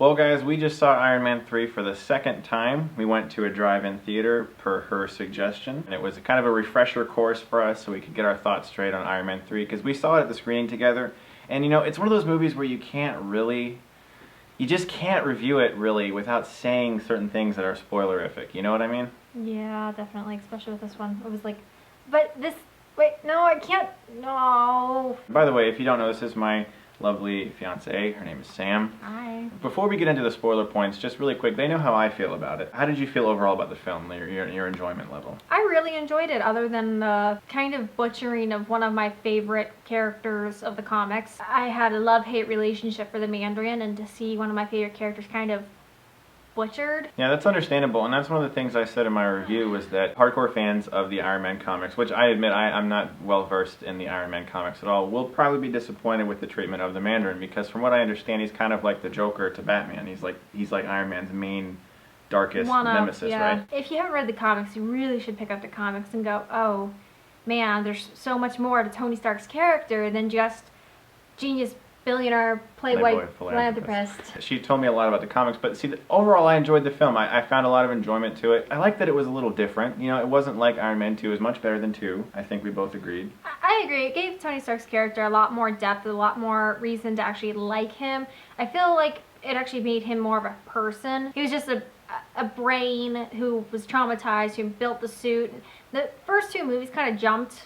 Well guys, we just saw Iron Man 3 for the second time. We went to a drive-in theater per her suggestion. And it was kind of a refresher course for us so we could get our thoughts straight on Iron Man 3 because we saw it at the screening together. And you know, it's one of those movies where you just can't review it really without saying certain things that are spoilerific. You know what I mean? Yeah, definitely, especially with this one. It was like, but this, wait, no, I can't, no. By the way, if you don't know, this is my lovely fiance. Her name is Sam. Hi. Before we get into the spoiler points, just really quick, they know how I feel about it. How did you feel overall about the film, your enjoyment level? I really enjoyed it, other than the kind of butchering of one of my favorite characters of the comics. I had a love-hate relationship for the Mandarin, and to see one of my favorite characters kind of butchered. Yeah, that's understandable, and that's one of the things I said in my review was that hardcore fans of the Iron Man comics, which I admit I'm not well versed in the Iron Man comics at all, will probably be disappointed with the treatment of the Mandarin because from what I understand, he's kind of like the Joker to Batman. He's like Iron Man's main darkest nemesis, yeah. right? If you haven't read the comics, you really should pick up the comics and go, oh man, there's so much more to Tony Stark's character than just genius billionaire playboy philanthropist. She told me a lot about the comics, but see, overall I enjoyed the film. I found a lot of enjoyment to it. I liked that it was a little different. You know, it wasn't like Iron Man 2. It was much better than 2. I think we both agreed. I agree. It gave Tony Stark's character a lot more depth, a lot more reason to actually like him. I feel like it actually made him more of a person. He was just a brain who was traumatized, who built the suit. The first two movies kind of jumped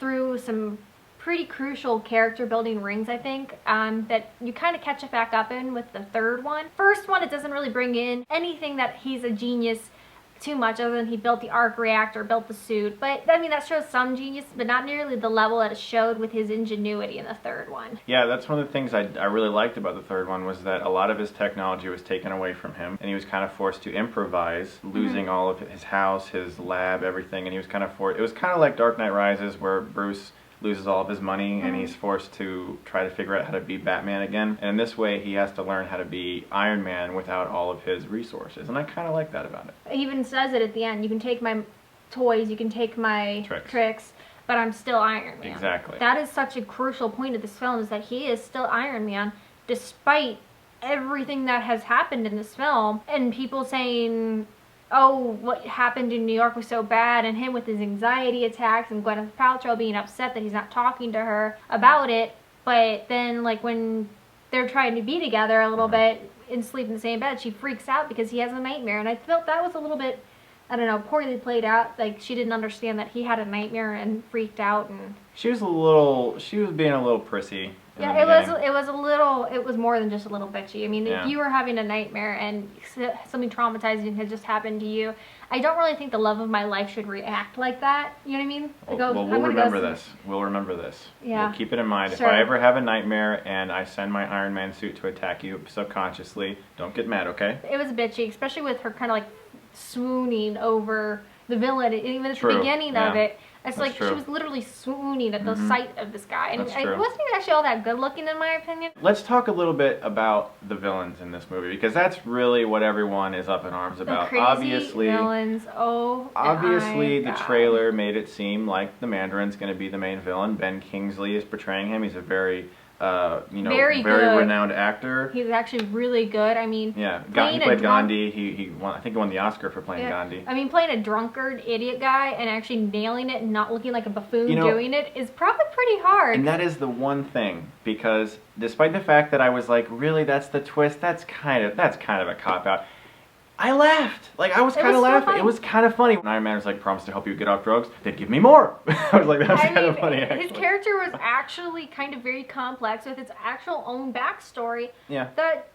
through some pretty crucial character building rings, I think, that you kind of catch it back up in with the third one. First one, it doesn't really bring in anything that he's a genius too much, other than he built the arc reactor, built the suit. But I mean, that shows some genius, but not nearly the level that it showed with his ingenuity in the third one. Yeah, that's one of the things I really liked about the third one was that a lot of his technology was taken away from him, and he was kind of forced to improvise, losing all of his house, his lab, everything, and he was kind of forced. It was kind of like Dark Knight Rises, where Bruce loses all of his money and he's forced to try to figure out how to be Batman again. And in this way, he has to learn how to be Iron Man without all of his resources. And I kind of like that about it. He even says it at the end. You can take my toys, you can take my tricks, but I'm still Iron Man. Exactly. That is such a crucial point of this film, is that he is still Iron Man despite everything that has happened in this film. And people saying, oh, what happened in New York was so bad, and him with his anxiety attacks, and Gwyneth Paltrow being upset that he's not talking to her about it. But then, like, when they're trying to be together a little bit and sleep in the same bed, she freaks out because he has a nightmare. And I felt that was a little bit, I don't know, poorly played out. Like, she didn't understand that he had a nightmare and freaked out. And she was being a little prissy. Yeah, it was more than just a little bitchy. I mean, if you were having a nightmare and something traumatizing had just happened to you, I don't really think the love of my life should react like that. You know what I mean? Well, we'll remember this. We'll remember this. Yeah. We'll keep it in mind. Sure. If I ever have a nightmare and I send my Iron Man suit to attack you subconsciously, don't get mad, okay? It was bitchy, especially with her kind of like swooning over the villain, even at the beginning of it. It's like she was literally swooning at the sight of this guy. And it wasn't even actually all that good looking, in my opinion. Let's talk a little bit about the villains in this movie, because that's really what everyone is up in arms about. The crazy villains. Obviously, the trailer made it seem like the Mandarin's going to be the main villain. Ben Kingsley is portraying him. He's a very very renowned actor. He's actually really good. I mean, yeah, he played Gandhi. He won, I think he won the Oscar for playing Gandhi. I mean, playing a drunkard idiot guy and actually nailing it and not looking like a buffoon doing it is probably pretty hard. And that is the one thing, because despite the fact that I was like, really, that's the twist. That's kind of a cop out. I laughed. Like, I was kind of laughing. It was kind of funny. When Iron Man was like, promise to help you get off drugs, they'd give me more. I was like, that's kind of funny, actually. His character was actually kind of very complex with its actual own backstory. Yeah. That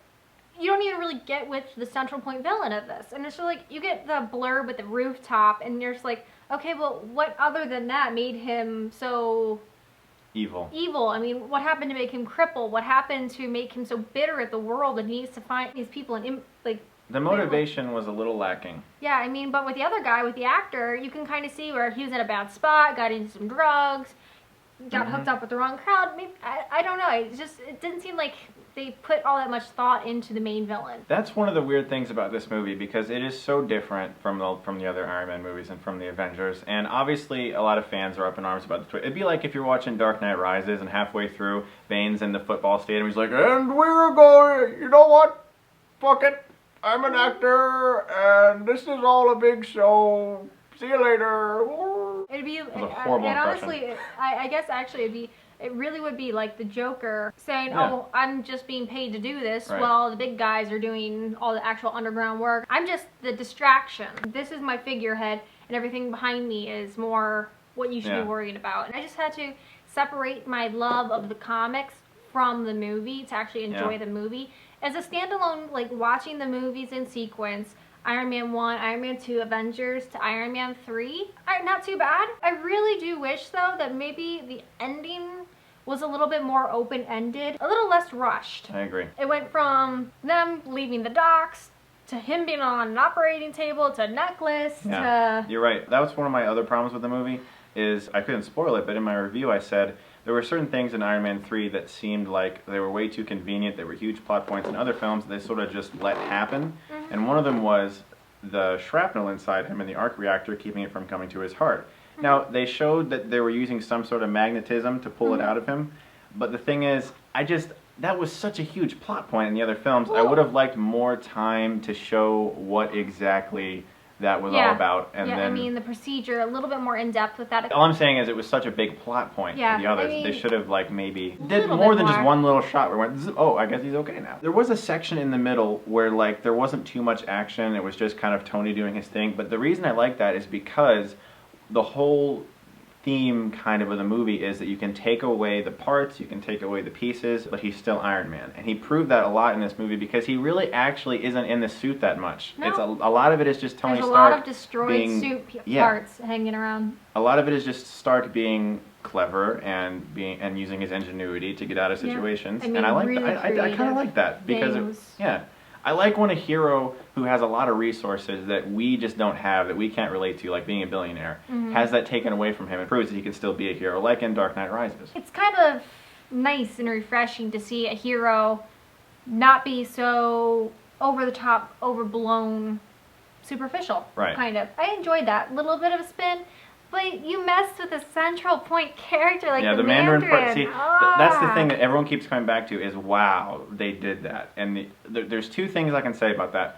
you don't even really get with the central point villain of this. And it's just like, you get the blurb with the rooftop, and you're just like, okay, well, what other than that made him so evil? I mean, what happened to make him crippled? What happened to make him so bitter at the world that he needs to find these people and, like, the motivation was a little lacking. Yeah, I mean, but with the other guy, with the actor, you can kind of see where he was in a bad spot, got into some drugs, got hooked up with the wrong crowd. Maybe, I don't know. It didn't seem like they put all that much thought into the main villain. That's one of the weird things about this movie, because it is so different from the other Iron Man movies and from the Avengers. And obviously, a lot of fans are up in arms about the twist. It'd be like if you're watching Dark Knight Rises and halfway through, Bane's in the football stadium. He's like, "And we're going. You know what? fuck it. I'm an actor, and this is all a big show. See you later. It'd be, a horrible and impression. honestly, I guess actually it really would be like the Joker saying, Yeah. oh, I'm just being paid to do this Right. while the big guys are doing all the actual underground work. I'm just the distraction. This is my figurehead, and everything behind me is more what you should Yeah. be worrying about. And I just had to separate my love of the comics from the movie to actually enjoy Yeah. the movie. As a standalone, like watching the movies in sequence, Iron Man 1, Iron Man 2, Avengers to Iron Man 3, not too bad. I really do wish though that maybe the ending was a little bit more open-ended, a little less rushed. I agree. It went from them leaving the docks to him being on an operating table to a necklace Yeah. to... You're right. That was one of my other problems with the movie, is I couldn't spoil it, but in my review I said there were certain things in Iron Man 3 that seemed like they were way too convenient. They were huge plot points. In other films, they sort of just let happen. Mm-hmm. And one of them was the shrapnel inside him in the arc reactor, keeping it from coming to his heart. Mm-hmm. Now, they showed that they were using some sort of magnetism to pull it out of him. But the thing is, that was such a huge plot point in the other films. I would have liked more time to show what exactly that was all about. And yeah, then, I mean, the procedure, a little bit more in-depth with that. all I'm saying is it was such a big plot point Yeah, to the others. I mean, they should have maybe a did little more bit than just more. one little shot where it went, zzz, oh, I guess he's okay now. There was a section in the middle where there wasn't too much action. It was just kind of Tony doing his thing. But the reason I like that is because the whole theme kind of the movie is that you can take away the parts, you can take away the pieces, but he's still Iron Man. And he proved that a lot in this movie because he really actually isn't in the suit that much. No. It's a lot of it is just Tony There's a Stark lot of destroyed being, suit yeah. parts hanging around. A lot of it is just Stark being clever and using his ingenuity to get out of Yeah. situations. I mean, and I like really that. I kind of creative like that because things. I like when a hero who has a lot of resources that we just don't have, that we can't relate to, like being a billionaire, has that taken away from him and proves that he can still be a hero, like in Dark Knight Rises. It's kind of nice and refreshing to see a hero not be so over the top, overblown, superficial. Right. Kind of. I enjoyed that little bit of a spin, but you messed with a central point character like Yeah, the the Mandarin part. See, Ah. that's the thing that everyone keeps coming back to is, wow, they did that. And there's two things I can say about that.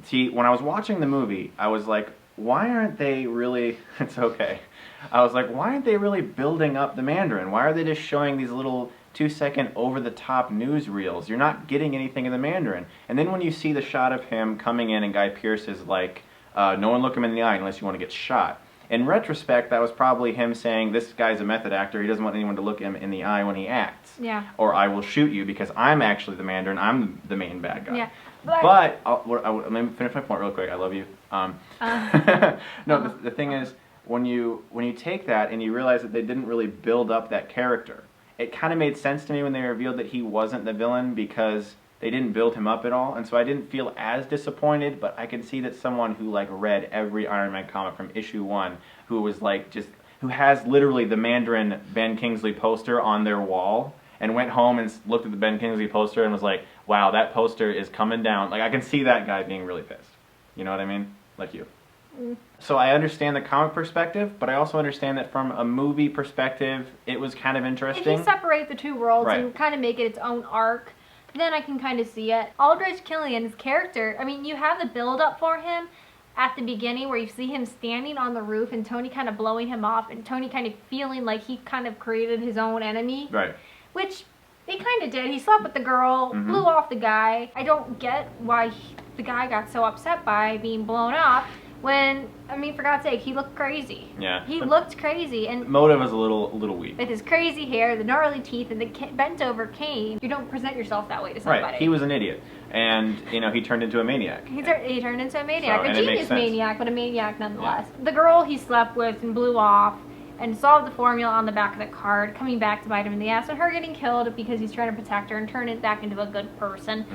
See, when I was watching the movie, I was like, why aren't they really, it's okay. I was like, why aren't they really building up the Mandarin? Why are they just showing these little 2-second over-the-top newsreels? You're not getting anything in the Mandarin. And then when you see the shot of him coming in and Guy Pearce is like, no one look him in the eye unless you want to get shot. In retrospect, that was probably him saying, this guy's a method actor, he doesn't want anyone to look him in the eye when he acts. Yeah. Or I will shoot you because I'm actually the Mandarin, I'm the main bad guy. Yeah. But let me finish my point real quick, I love you. No, the thing is, when you take that and you realize that they didn't really build up that character, it kind of made sense to me when they revealed that he wasn't the villain because they didn't build him up at all, and so I didn't feel as disappointed, but I could see that someone who read every Iron Man comic from issue 1, who was who has literally the Mandarin Ben Kingsley poster on their wall, and went home and looked at the Ben Kingsley poster and was like, wow, that poster is coming down. I can see that guy being really pissed. You know what I mean? Like you. So I understand the comic perspective, but I also understand that from a movie perspective, it was kind of interesting. If you separate the two worlds Right. and kind of make it its own arc, then I can kind of see it. Aldrich Killian's character, I mean, you have the build-up for him at the beginning where you see him standing on the roof and Tony kind of blowing him off and Tony kind of feeling like he kind of created his own enemy. Right. Which he kind of did. He slept with the girl, blew off the guy. I don't get why the guy got so upset by being blown off when, I mean, for God's sake, he looked crazy. Yeah. He looked crazy. And Motive was a little weak. with his crazy hair, the gnarly teeth, and the bent over cane, you don't present yourself that way to somebody. Right, he was an idiot, and he turned into a maniac. He turned into a maniac, So, a and it makes genius sense. maniac, but a maniac nonetheless. The girl he slept with and blew off and solved the formula on the back of the card, coming back to bite him in the ass, and her getting killed because he's trying to protect her and turn it back into a good person.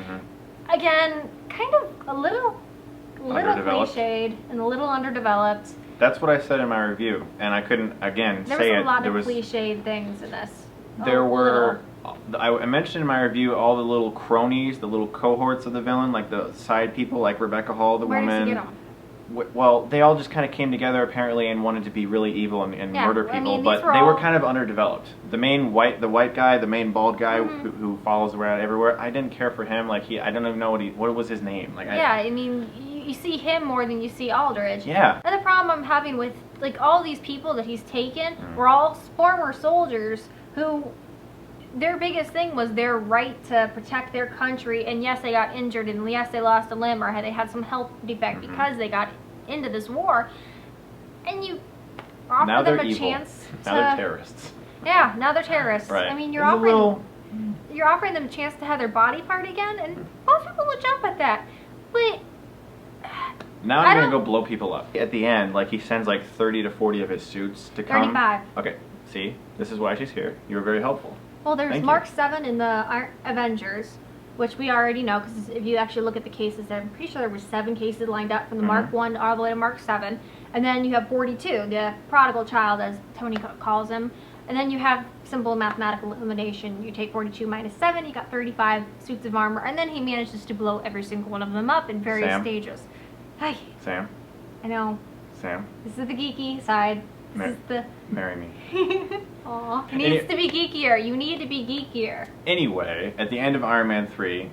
Again, kind of a little Underdeveloped. cliched and a little underdeveloped. That's what I said in my review, and I couldn't again There say was it. a lot there of was cliched things in this. there A were. little. I mentioned in my review all the little cronies, the little cohorts of the villain, like the side people, like Rebecca Hall, the Where woman. does he get them? well, they all just kind of came together apparently and wanted to be really evil and murder people, I mean, but they were kind of underdeveloped. The white guy, the main bald guy who follows around everywhere, I didn't care for him. Like I don't even know what was his name. Like I mean, you see him more than you see Aldrich. Yeah. And the problem I'm having with like all these people that he's taken were all former soldiers who. Their biggest thing was their right to protect their country, and yes, they got injured, and yes, they lost a limb, or they had some health defect because they got into this war, and you offer them a chance to... Now they're terrorists. Yeah, now they're terrorists. Right. I mean, you're offering them a chance to have their body part again, and most people will jump at that, but... Now I'm going to go blow people up. At the end, like, he sends like 30 to 40 of his suits to come. 35. Okay, see? This is why she's here. You were very helpful. Well, there's Mark 7 in the Avengers, which we already know, because if you actually look at the cases, I'm pretty sure there were 7 cases lined up from the Mark 1 all the way to Mark 7. And then you have 42, the prodigal child, as Tony calls him. And then you have simple mathematical elimination. You take 42 minus 7, you got 35 suits of armor. And then he manages to blow every single one of them up in various stages. Hi. Sam? I know. Sam? This is the geeky side. This is the... Marry me. Aw. It needs to be geekier. You need to be geekier. Anyway, at the end of Iron Man 3,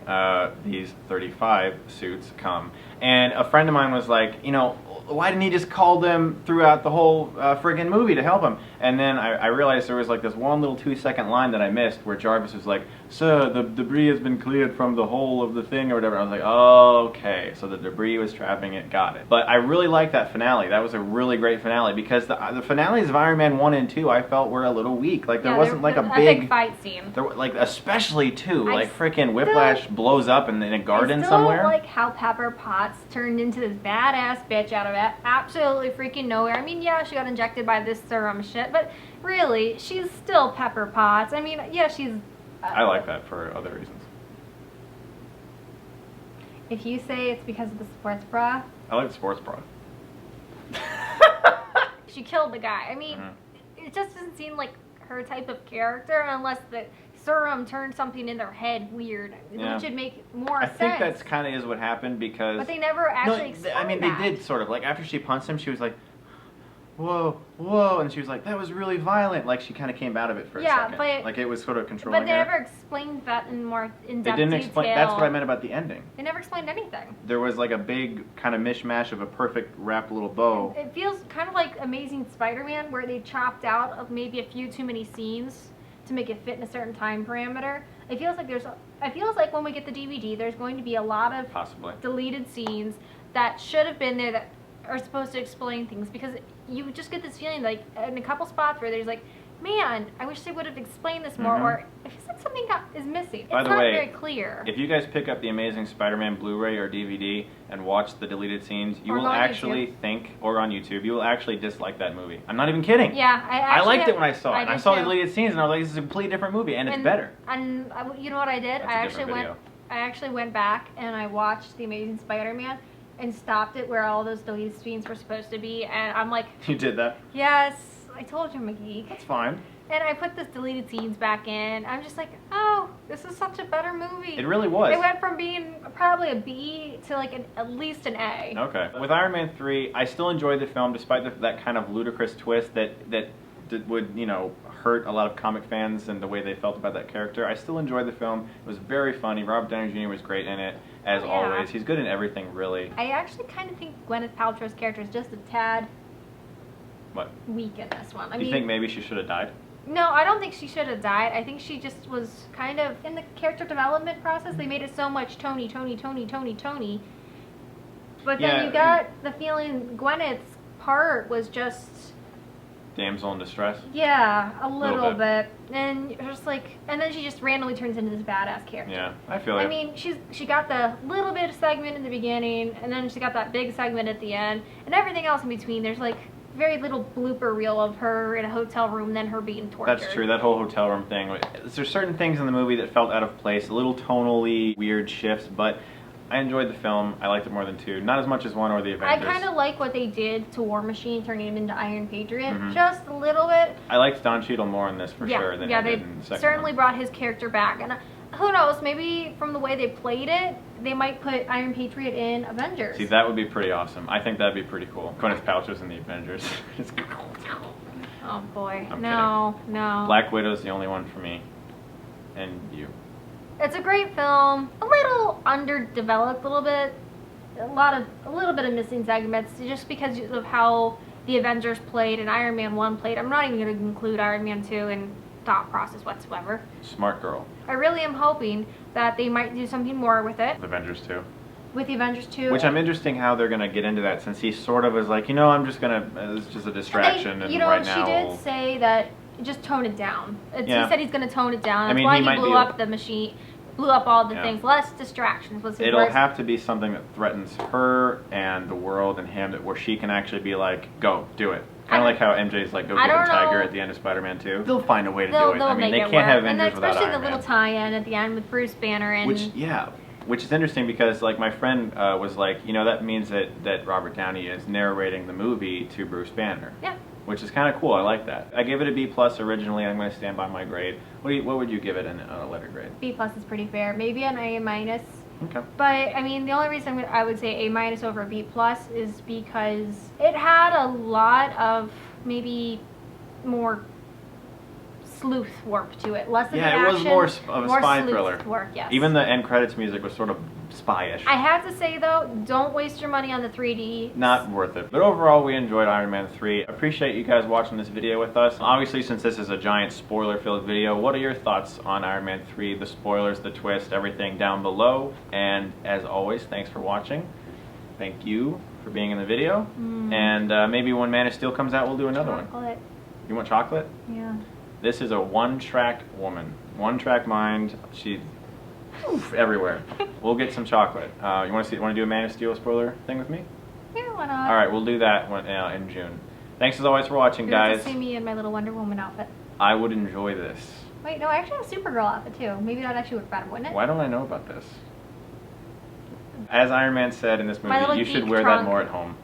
these 35 suits come. And a friend of mine was like, you know, why didn't he just call them throughout the whole friggin' movie to help him? And then I realized there was like this one little 2-second line that I missed where Jarvis was like, "Sir, the debris has been cleared from the whole of the thing," or whatever. I was like, oh, okay, so the debris was trapping it, got it. But I really liked that finale. That was a really great finale because the finales of Iron Man 1 and 2 I felt were a little weak. Like there wasn't like a big fight scene. There, like especially 2, like freaking Whiplash blows up in a garden somewhere. I still like how Pepper Potts turned into this badass bitch out of absolutely freaking nowhere. I mean, yeah, she got injected by this serum shit, but really, she's still Pepper Potts. I mean, yeah, she's... I like that for other reasons. If you say it's because of the sports bra... I like the sports bra. She killed the guy. I mean, it just doesn't seem like her type of character unless the serum turned something in their head weird, which would make more sense. I think that's kind of is what happened because... But they never actually explained I mean, that. they did sort of. Like, after she punched him, she was like, whoa, whoa, and she was like, that was really violent. Like, she kind of came out of it for a second. But... Like, it was sort of controlling her. But they never explained that in more in-depth detail. They didn't explain... That's what I meant about the ending. They never explained anything. There was, like, a big kind of mishmash of a perfect wrapped little bow. It feels kind of like Amazing Spider-Man, where they chopped out of maybe a few too many scenes to make it fit in a certain time parameter. It feels like when we get the DVD, there's going to be a lot of deleted scenes that should have been there that are supposed to explain things, because you just get this feeling like in a couple spots where there's like, man, I wish they would have explained this more, or it feels like something is missing. It's By the not way, very clear. If you guys pick up the Amazing Spider-Man Blu-ray or DVD and watch the deleted scenes, you will actually or on YouTube, you will actually dislike that movie. I'm not even kidding. Yeah, I liked it when I saw it. I saw the deleted scenes and I was like, this is a completely different movie, and it's better. And you know what I did? I actually went back and I watched the Amazing Spider-Man and stopped it where all those deleted scenes were supposed to be, and I'm like... You did that? Yes, I told you I'm a geek. That's fine. And I put this deleted scenes back in. I'm just like, oh, this is such a better movie. It really was. It went from being probably a B to like at least an A. Okay. With Iron Man 3, I still enjoyed the film despite that kind of ludicrous twist that would, you know, hurt a lot of comic fans and the way they felt about that character. I still enjoyed the film. It was very funny. Robert Downey Jr. was great in it, as always. He's good in everything, really. I actually kind of think Gwyneth Paltrow's character is just a tad weak in this one. Do you think maybe she should have died? No, I don't think she should have died. I think she just was kind of, in the character development process, they made it so much Tony. But then you got the feeling Gwyneth's part was just... Damsel in distress? Yeah, a little bit. And just like, and then she just randomly turns into this badass character. Yeah, I feel it. I mean, she got the little bit of segment in the beginning, and then she got that big segment at the end, and everything else in between. There's like very little blooper reel of her in a hotel room, then her being tortured. That's true, that whole hotel room thing. There's certain things in the movie that felt out of place, a little tonally weird shifts, but I enjoyed the film. I liked it more than 2. Not as much as 1 or the Avengers. I kind of like what they did to War Machine, turning him into Iron Patriot, just a little bit. I liked Don Cheadle more in this for sure than I did in the second certainly one. brought his character back, and who knows? Maybe from the way they played it, they might put Iron Patriot in Avengers. See, that would be pretty awesome. I think that'd be pretty cool. Gwyneth Paltrow's in the Avengers. Oh boy, I'm no. Black Widow's the only one for me. And you. It's a great film. A little underdeveloped, a little bit. A little bit of missing segments, just because of how the Avengers played and Iron Man 1 played. I'm not even going to include Iron Man 2 in thought process whatsoever. Smart girl. I really am hoping that they might do something more with it. With Avengers 2. With the Avengers 2. Which I'm interesting how they're going to get into that, since he sort of is like, I'm just going to, it's just a distraction, and right now... she did say that, just tone it down. He said he's going to tone it down. That's why he blew up the machine, blew up all the things. Less distractions was his It'll have to be something that threatens her and the world and him, where she can actually be like, go, do it. Kind of like how MJ's like, go get a tiger at the end of Spider-Man 2. They'll find a way to do it. I mean, they can't have Avengers without Iron Man. Especially the little tie-in at the end with Bruce Banner and... Which is interesting because, like, my friend was like, that means that Robert Downey is narrating the movie to Bruce Banner. Yeah. Which is kind of cool. I like that. I gave it a B+ originally. I'm going to stand by my grade. What would you give it on a letter grade? B+ is pretty fair. Maybe an A-. Okay. But, I mean, the only reason I would say A- over a B+ is because it had a lot of maybe more sleuth work to it. Less of the action. Yeah, it was more of a spy thriller. Work, yes. Even the end credits music was sort of spy-ish. I have to say, though, don't waste your money on the 3D. Not worth it. But overall, we enjoyed Iron Man 3. Appreciate you guys watching this video with us. Obviously, since this is a giant spoiler-filled video, what are your thoughts on Iron Man 3? The spoilers, the twist, everything down below. And as always, thanks for watching. Thank you for being in the video. And maybe when Man of Steel comes out, we'll do another one. You want chocolate? Yeah. This is a one-track woman. One-track mind. She's everywhere. We'll get some chocolate. You want to do a Man of Steel spoiler thing with me? Yeah, why not? All right, we'll do that in June. Thanks as always for watching, guys. You're going to see me in my little Wonder Woman outfit. I would enjoy this. Wait, no, I actually have a Supergirl outfit too. Maybe that actually would better, wouldn't it? Why don't I know about this? As Iron Man said in this movie, you should wear that more at home.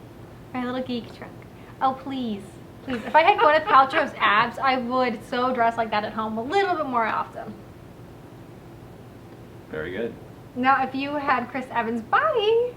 My little geek trunk. Oh, please. Please. If I had Gwyneth Paltrow's abs, I would so dress like that at home a little bit more often. Very good. Now, if you had Chris Evans' body,